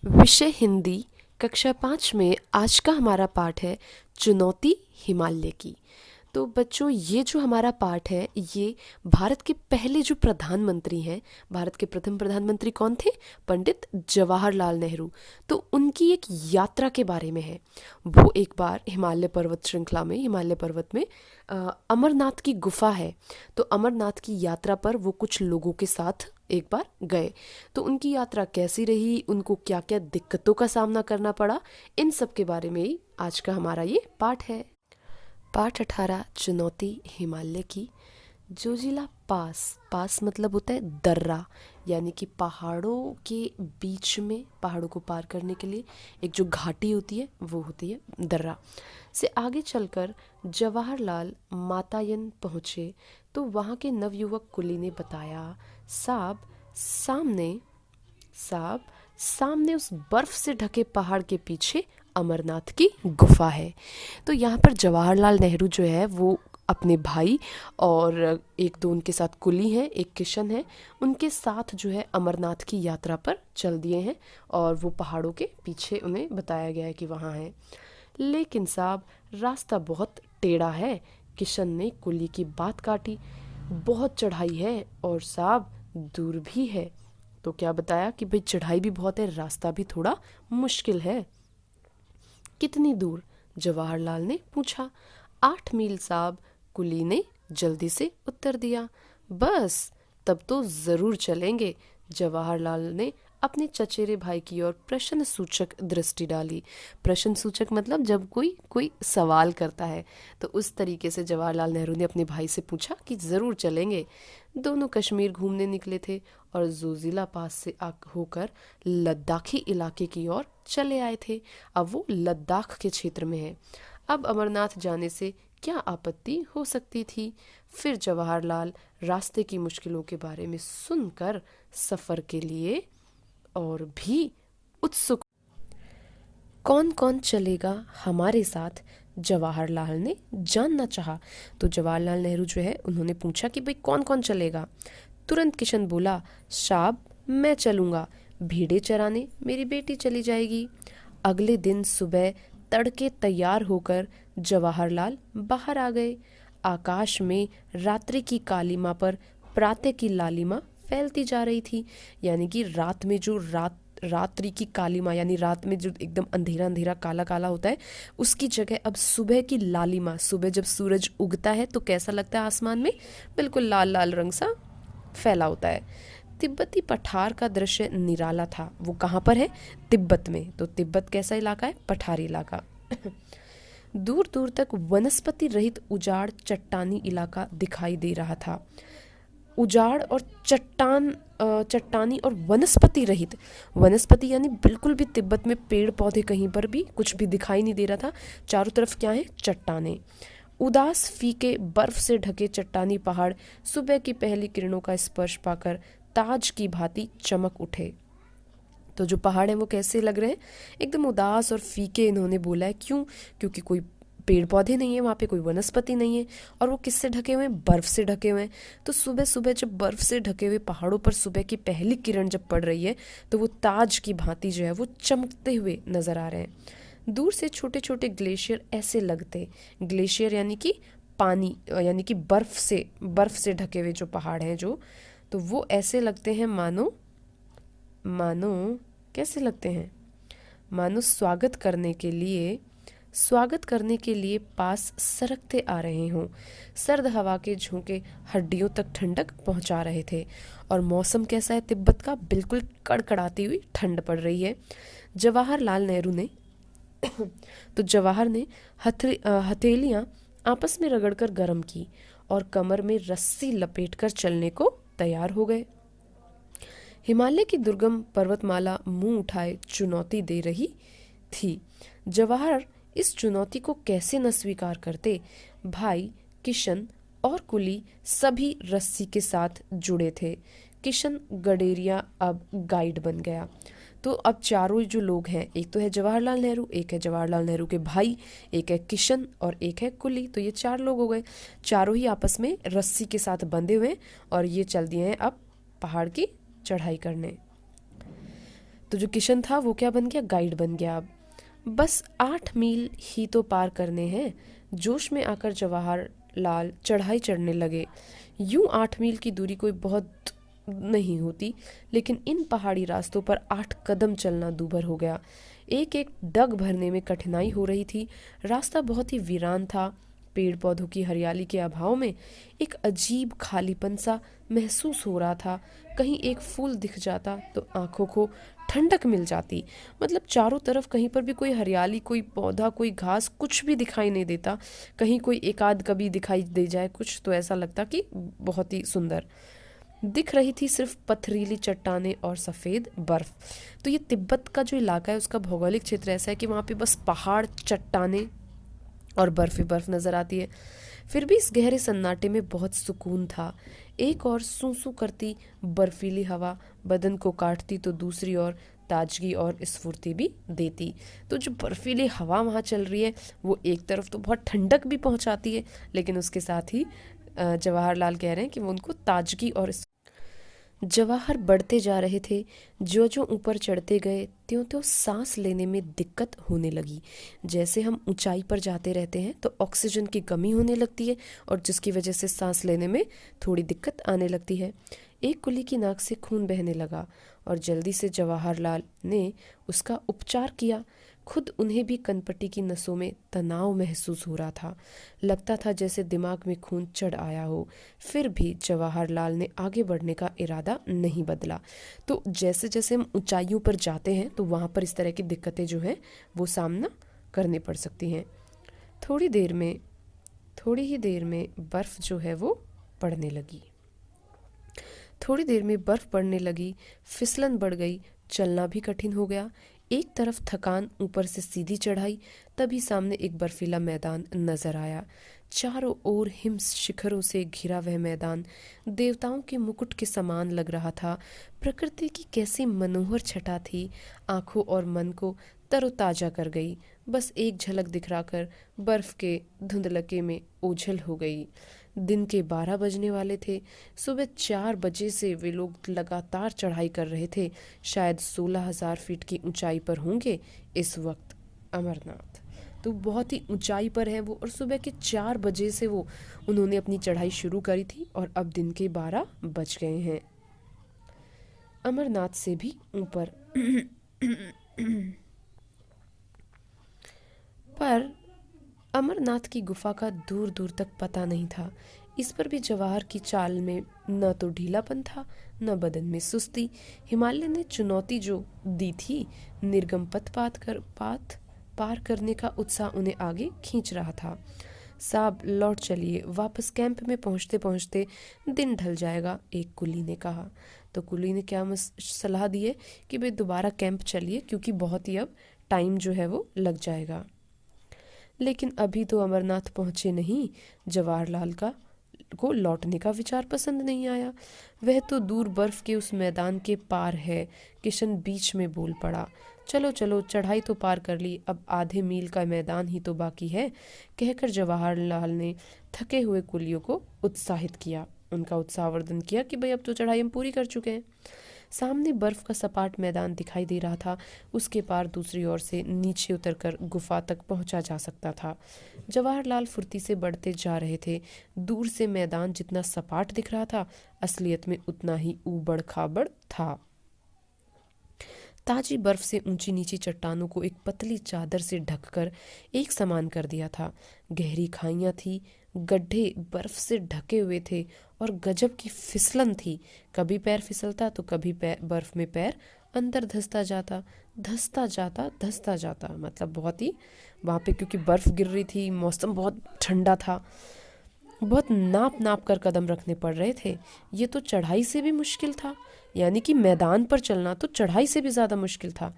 विषय हिंदी कक्षा 5 में आज का हमारा पाठ है चुनौती हिमालय की। तो बच्चों, ये जो हमारा पाठ है ये भारत के पहले जो प्रधानमंत्री हैं, भारत के प्रथम प्रधानमंत्री कौन थे? पंडित जवाहरलाल नेहरू। तो उनकी एक यात्रा के बारे में है। वो एक बार हिमालय पर्वत श्रृंखला में, हिमालय पर्वत में अमरनाथ की गुफा है, तो अमरनाथ की यात्रा पर वो कुछ लोगों के साथ एक बार गए। तो उनकी यात्रा कैसी रही, उनको क्या क्या दिक्कतों का सामना करना पड़ा, इन सब के बारे में ही आज का हमारा ये पाठ है। पाठ 18 चुनौती हिमालय की। जोजिला पास, पास मतलब होता है दर्रा, यानी कि पहाड़ों के बीच में, पहाड़ों को पार करने के लिए एक जो घाटी होती है वो होती है दर्रा। से आगे चलकर जवाहरलाल मातायन पहुँचे तो वहाँ के नवयुवक कुली ने बताया, साहब साहब सामने उस बर्फ से ढके पहाड़ के पीछे अमरनाथ की गुफा है। तो यहाँ पर जवाहरलाल नेहरू जो है वो अपने भाई और एक दो उनके साथ कुली हैं, एक किशन है, उनके साथ जो है अमरनाथ की यात्रा पर चल दिए हैं और वो पहाड़ों के पीछे उन्हें बताया गया है कि वहाँ है। लेकिन साहब रास्ता बहुत टेढ़ा है। किशन ने कुली की बात काटी, बहुत चढ़ाई है और साहब दूर भी है। तो क्या बताया कि भाई चढ़ाई भी बहुत है, रास्ता भी थोड़ा मुश्किल है। कितनी दूर? जवाहरलाल ने पूछा। 8 मील साहब, कुली ने जल्दी से उत्तर दिया। बस, तब तो जरूर चलेंगे। जवाहरलाल ने अपने चचेरे भाई की ओर प्रश्न सूचक दृष्टि डाली। प्रश्न सूचक मतलब जब कोई कोई सवाल करता है, तो उस तरीके से जवाहरलाल नेहरू ने अपने भाई से पूछा कि ज़रूर चलेंगे। दोनों कश्मीर घूमने निकले थे और जोजिला पास से होकर लद्दाखी इलाके की ओर चले आए थे। अब वो लद्दाख के क्षेत्र में है। अब अमरनाथ जाने से क्या आपत्ति हो सकती थी? फिर जवाहरलाल रास्ते की मुश्किलों के बारे में सुनकर सफ़र के लिए और भी उत्सुक। कौन कौन चलेगा हमारे साथ? जवाहरलाल ने जानना चाहा। तो जवाहरलाल नेहरू जो है उन्होंने पूछा कि भाई कौन कौन चलेगा? तुरंत किशन बोला, साहब मैं चलूँगा, भेड़े चराने मेरी बेटी चली जाएगी। अगले दिन सुबह तड़के तैयार होकर जवाहरलाल बाहर आ गए। आकाश में रात्रि की कालीमा पर प्रातः की लालिमा फैलती जा रही थी। यानी कि रात में जो रात्रि की कालीमा, यानी रात में जो एकदम अंधेरा अंधेरा काला काला होता है, उसकी जगह अब सुबह की लालिमा, सुबह जब सूरज उगता है तो कैसा लगता है आसमान में? बिल्कुल लाल लाल रंग सा फैला होता है। तिब्बती पठार का दृश्य निराला था। वो कहाँ पर है? तिब्बत में। तो तिब्बत कैसा इलाका है? पठारी इलाका। दूर दूर तक वनस्पति रहित उजाड़ चट्टानी इलाका दिखाई दे रहा था। उजाड़ और चट्टानी और वनस्पति रहित, वनस्पति यानी बिल्कुल भी तिब्बत में पेड़ पौधे कहीं पर भी कुछ भी दिखाई नहीं दे रहा था। चारों तरफ क्या है? चट्टाने। उदास फीके बर्फ से ढके चट्टानी पहाड़ सुबह की पहली किरणों का स्पर्श पाकर ताज की भांति चमक उठे। तो जो पहाड़ हैं वो कैसे लग रहे हैं? एकदम उदास और फीके इन्होंने बोला है। क्यों? क्योंकि कोई पेड़ पौधे नहीं है वहाँ पे, कोई वनस्पति नहीं है। और वो किससे ढके हुए हैं? बर्फ से ढके हुए हैं। तो सुबह सुबह जब बर्फ से ढके हुए पहाड़ों पर सुबह की पहली किरण जब पड़ रही है तो वो ताज की भांति जो है वो चमकते हुए नजर आ रहे हैं। दूर से छोटे छोटे ग्लेशियर ऐसे लगते, ग्लेशियर यानी कि पानी, यानी कि बर्फ से ढके हुए जो पहाड़ हैं जो, तो वो ऐसे लगते हैं मानो मानो कैसे लगते हैं? मानो स्वागत करने के लिए पास सरकते आ रहे हों। सर्द हवा के झोंके हड्डियों तक ठंडक पहुंचा रहे थे। और मौसम कैसा है तिब्बत का? बिल्कुल कड़कड़ाती हुई ठंड पड़ रही है। जवाहरलाल नेहरू ने तो जवाहर ने हथेलियां आपस में रगड़कर गर्म की और कमर में रस्सी लपेटकर चलने को तैयार हो गए। हिमालय की दुर्गम पर्वतमाला मुंह उठाए चुनौती दे रही थी। जवाहर इस चुनौती को कैसे न स्वीकार करते? भाई, किशन और कुली सभी रस्सी के साथ जुड़े थे। किशन गडेरिया अब गाइड बन गया। तो अब चारों जो लोग हैं, एक तो है जवाहरलाल नेहरू, एक है जवाहरलाल नेहरू के भाई, एक है किशन और एक है कुली। तो ये 4 लोग हो गए। चारों ही आपस में रस्सी के साथ बंधे हुए और ये चल दिए हैं अब पहाड़ की चढ़ाई करने। तो जो किशन था वो क्या बन गया, गाइड बन गया। अब बस 8 मील ही तो पार करने हैं। जोश में आकर जवाहरलाल चढ़ाई चढ़ने लगे। यूं 8 मील की दूरी कोई बहुत नहीं होती, लेकिन इन पहाड़ी रास्तों पर 8 कदम चलना दूभर हो गया। एक एक डग भरने में कठिनाई हो रही थी। रास्ता बहुत ही वीरान था। पेड़ पौधों की हरियाली के अभाव में एक अजीब खालीपन सा महसूस हो रहा था। कहीं एक फूल दिख जाता तो आंखों को ठंडक मिल जाती। मतलब चारों तरफ कहीं पर भी कोई हरियाली, कोई पौधा, कोई घास, कुछ भी दिखाई नहीं देता। कहीं कोई एक आध कभी दिखाई दे जाए कुछ तो ऐसा लगता कि बहुत ही सुंदर दिख रही थी। सिर्फ पथरीली चट्टानें और सफ़ेद बर्फ। तो ये तिब्बत का जो इलाका है उसका भौगोलिक क्षेत्र ऐसा है कि वहाँ पे बस पहाड़, चट्टानें और बर्फ ही बर्फ नज़र आती है। फिर भी इस गहरे सन्नाटे में बहुत सुकून था। एक और सूं सूं करती बर्फीली हवा बदन को काटती तो दूसरी ओर ताजगी और स्फूर्ति भी देती। तो जो बर्फीली हवा वहाँ चल रही है वो एक तरफ तो बहुत ठंडक भी पहुँचाती है, लेकिन उसके साथ ही जवाहरलाल कह रहे हैं कि वो उनको ताजगी और जवाहर बढ़ते जा रहे थे। जो जो ऊपर चढ़ते गए त्यों त्यों सांस लेने में दिक्कत होने लगी। जैसे हम ऊंचाई पर जाते रहते हैं तो ऑक्सीजन की कमी होने लगती है और जिसकी वजह से सांस लेने में थोड़ी दिक्कत आने लगती है। एक कुली की नाक से खून बहने लगा और जल्दी से जवाहरलाल ने उसका उपचार किया। खुद उन्हें भी कनपटी की नसों में तनाव महसूस हो रहा था। लगता था जैसे दिमाग में खून चढ़ आया हो। फिर भी जवाहरलाल ने आगे बढ़ने का इरादा नहीं बदला। तो जैसे जैसे हम ऊंचाइयों पर जाते हैं तो वहाँ पर इस तरह की दिक्कतें जो हैं वो सामना करनी पड़ सकती हैं। थोड़ी ही देर में बर्फ़ जो है वो पड़ने लगी। थोड़ी देर में बर्फ़ पड़ने लगी, फिसलन बढ़ गई, चलना भी कठिन हो गया। एक तरफ थकान, ऊपर से सीधी चढ़ाई। तभी सामने एक बर्फीला मैदान नजर आया। चारों ओर हिम शिखरों से घिरा वह मैदान देवताओं के मुकुट के समान लग रहा था। प्रकृति की कैसी मनोहर छटा थी, आंखों और मन को तरोताजा कर गई। बस एक झलक दिखलाकर बर्फ के धुंधलके में ओझल हो गई। दिन के 12 बजने वाले थे। सुबह 4 बजे से वे लोग लगातार चढ़ाई कर रहे थे। शायद 16,000 फीट की ऊंचाई पर होंगे इस वक्त अमरनाथ। तो बहुत ही ऊंचाई पर है वो और सुबह के 4 बजे से वो उन्होंने अपनी चढ़ाई शुरू करी थी और अब दिन के 12 बज गए हैं। अमरनाथ से भी ऊपर पर अमरनाथ की गुफा का दूर दूर तक पता नहीं था। इस पर भी जवाहर की चाल में न तो ढीलापन था न बदन में सुस्ती। हिमालय ने चुनौती जो दी थी, निर्गम पात पार करने का उत्साह उन्हें आगे खींच रहा था। साहब लौट चलिए, वापस कैंप में पहुंचते पहुंचते दिन ढल जाएगा, एक कुली ने कहा। तो कुली ने क्या सलाह दी है कि भाई दोबारा कैंप चलिए क्योंकि बहुत ही अब टाइम जो है वो लग जाएगा। लेकिन अभी तो अमरनाथ पहुंचे नहीं। जवाहरलाल को लौटने का विचार पसंद नहीं आया। वह तो दूर बर्फ के उस मैदान के पार है। किशन बीच में बोल पड़ा, चलो चलो, चढ़ाई तो पार कर ली, अब आधे मील का मैदान ही तो बाकी है। कहकर जवाहरलाल ने थके हुए कुलियों को उत्साहित किया, उनका उत्साहवर्धन किया कि भाई अब तो चढ़ाई हम पूरी कर चुके हैं। सामने बर्फ का सपाट मैदान दिखाई दे रहा था। उसके पार दूसरी ओर से नीचे उतरकर गुफा तक पहुंचा जा सकता था। जवाहरलाल फुर्ती से बढ़ते जा रहे थे। दूर से मैदान जितना सपाट दिख रहा था, असलियत में उतना ही ऊबड़ खाबड़ था। ताजी बर्फ से ऊंची नीची चट्टानों को एक पतली चादर से ढककर एक समान कर दिया था। गहरी खाइयां थी, गड्ढे बर्फ से ढके हुए थे और गजब की फिसलन थी। कभी पैर फिसलता तो कभी बर्फ में पैर अंदर धंसता जाता। मतलब बहुत ही वहाँ पे क्योंकि बर्फ गिर रही थी, मौसम बहुत ठंडा था, बहुत नाप नाप कर कदम रखने पड़ रहे थे। ये तो चढ़ाई से भी मुश्किल था, यानी कि मैदान पर चलना तो चढ़ाई से भी ज़्यादा मुश्किल था।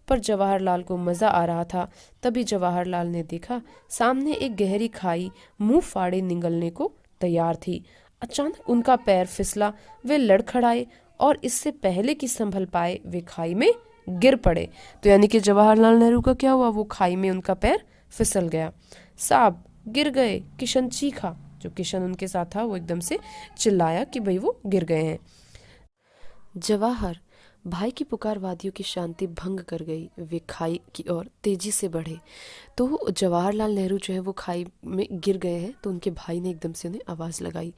पर जवाहरलाल को मज़ा आ रहा था। तभी जवाहरलाल ने देखा सामने एक गहरी खाई मुंह फाड़े निगलने को तैयार थी। अचानक उनका पैर फिसला, वे लड़खड़ाए और इससे पहले कि संभल पाए वे खाई में गिर पड़े। तो यानी कि जवाहरलाल नेहरू का क्या हुआ, वो खाई में उनका पैर फिसल गया। साहब गिर गए, किशन चीखा। जो किशन उनके साथ था वो एकदम से चिल्लाया कि भाई वो गिर गए हैं। जवाहर भाई की पुकार वादियों की शांति भंग कर गई। वे खाई की ओर तेजी से बढ़े। तो जवाहरलाल नेहरू जो है वो खाई में गिर गए हैं। तो उनके भाई ने एकदम से उन्हें आवाज़ लगाई।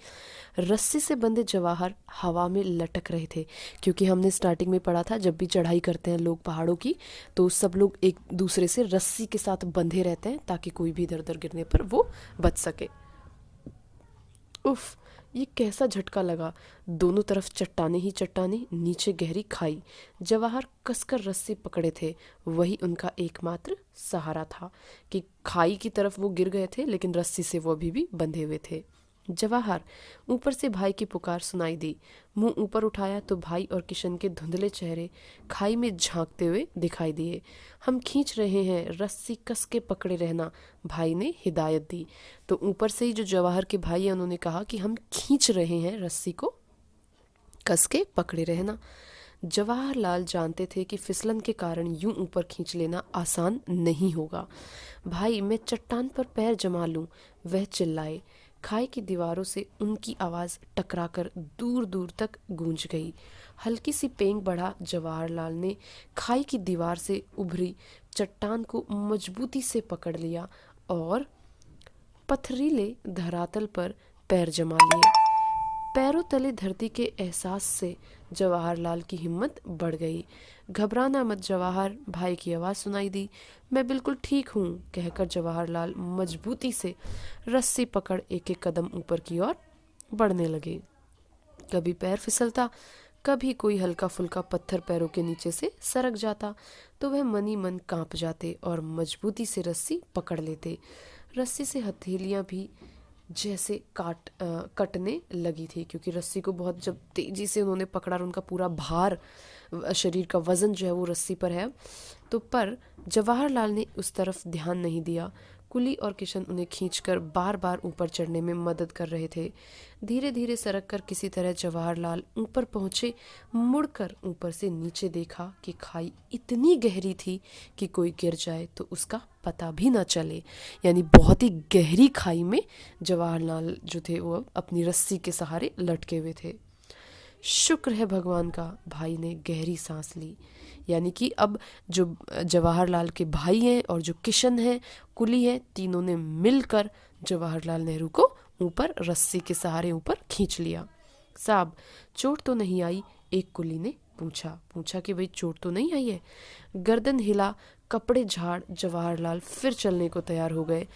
रस्सी से बंधे जवाहर हवा में लटक रहे थे, क्योंकि हमने स्टार्टिंग में पढ़ा था जब भी चढ़ाई करते हैं लोग पहाड़ों की तो सब लोग एक दूसरे से रस्सी के साथ बंधे रहते हैं ताकि कोई भी इधर उधर गिरने पर वो बच सके। उफ, ये कैसा झटका लगा। दोनों तरफ चट्टाने ही चट्टाने, नीचे गहरी खाई। जवाहर कसकर रस्सी पकड़े थे। वही उनका एकमात्र सहारा था कि खाई की तरफ वो गिर गए थे लेकिन रस्सी से वो अभी भी बंधे हुए थे। जवाहर, ऊपर से भाई की पुकार सुनाई दी। मुंह ऊपर उठाया तो भाई और किशन के धुंधले चेहरे खाई में झांकते हुए दिखाई दिए। हम खींच रहे हैं, रस्सी कस के पकड़े रहना, भाई ने हिदायत दी। तो ऊपर से ही जो जवाहर के भाई हैं उन्होंने कहा कि हम खींच रहे हैं, रस्सी को कस के पकड़े रहना। जवाहरलाल जानते थे कि फिसलन के कारण यूं ऊपर खींच लेना आसान नहीं होगा। भाई, मैं चट्टान पर पैर जमा लूं, वह चिल्लाए। खाई की दीवारों से उनकी आवाज़ टकराकर दूर दूर तक गूंज गई। हल्की सी पेंग बढ़ा जवाहरलाल ने खाई की दीवार से उभरी चट्टान को मजबूती से पकड़ लिया और पथरीले धरातल पर पैर जमा लिए। पैरों तले धरती के एहसास से जवाहरलाल की हिम्मत बढ़ गई। घबराना मत जवाहर, भाई की आवाज़ सुनाई दी। मैं बिल्कुल ठीक हूँ, कहकर जवाहरलाल मजबूती से रस्सी पकड़ एक एक कदम ऊपर की ओर बढ़ने लगे। कभी पैर फिसलता, कभी कोई हल्का फुल्का पत्थर पैरों के नीचे से सरक जाता तो वह मनी मन कांप जाते और मजबूती से रस्सी पकड़ लेते। रस्सी से हथेलियाँ भी जैसे कटने लगी थी, क्योंकि रस्सी को बहुत जब तेजी से उन्होंने पकड़ा और उनका पूरा भार, शरीर का वजन जो है वो रस्सी पर है। तो पर जवाहरलाल ने उस तरफ ध्यान नहीं दिया। कुली और किशन उन्हें खींचकर बार बार ऊपर चढ़ने में मदद कर रहे थे। धीरे धीरे सरक कर किसी तरह जवाहरलाल ऊपर पहुंचे। मुड़कर ऊपर से नीचे देखा कि खाई इतनी गहरी थी कि कोई गिर जाए तो उसका पता भी ना चले। यानी बहुत ही गहरी खाई में जवाहरलाल जो थे वो अपनी रस्सी के सहारे लटके हुए थे। शुक्र है भगवान का, भाई ने गहरी सांस ली। यानी कि अब जो जवाहरलाल के भाई हैं और जो किशन हैं, कुली है, तीनों ने मिलकर जवाहरलाल नेहरू को ऊपर रस्सी के सहारे ऊपर खींच लिया। साहब, चोट तो नहीं आई? एक कुली ने पूछा कि भाई चोट तो नहीं आई है? गर्दन हिला, कपड़े झाड़ जवाहरलाल फिर चलने को तैयार हो गए।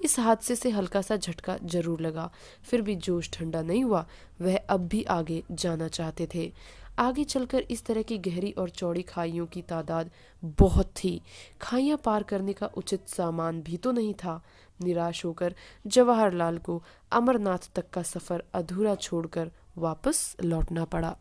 इस हादसे से हल्का सा झटका जरूर लगा, फिर भी जोश ठंडा नहीं हुआ। वह अब भी आगे जाना चाहते थे। आगे चलकर इस तरह की गहरी और चौड़ी खाइयों की तादाद बहुत थी। खाइयां पार करने का उचित सामान भी तो नहीं था। निराश होकर जवाहरलाल को अमरनाथ तक का सफ़र अधूरा छोड़कर वापस लौटना पड़ा,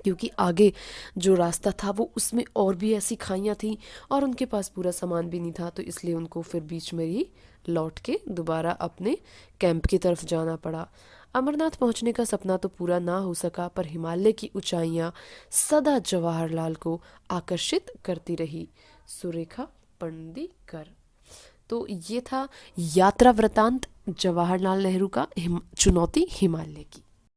क्योंकि आगे जो रास्ता था वो उसमें और भी ऐसी खाइयाँ थीं और उनके पास पूरा सामान भी नहीं था। तो इसलिए उनको फिर बीच में ही लौट के दोबारा अपने कैंप की तरफ जाना पड़ा। अमरनाथ पहुंचने का सपना तो पूरा ना हो सका, पर हिमालय की ऊंचाइयां सदा जवाहरलाल को आकर्षित करती रही। सुरेखा पंडिकर। तो ये था यात्रा वृतांत जवाहरलाल नेहरू का चुनौती हिमालय की।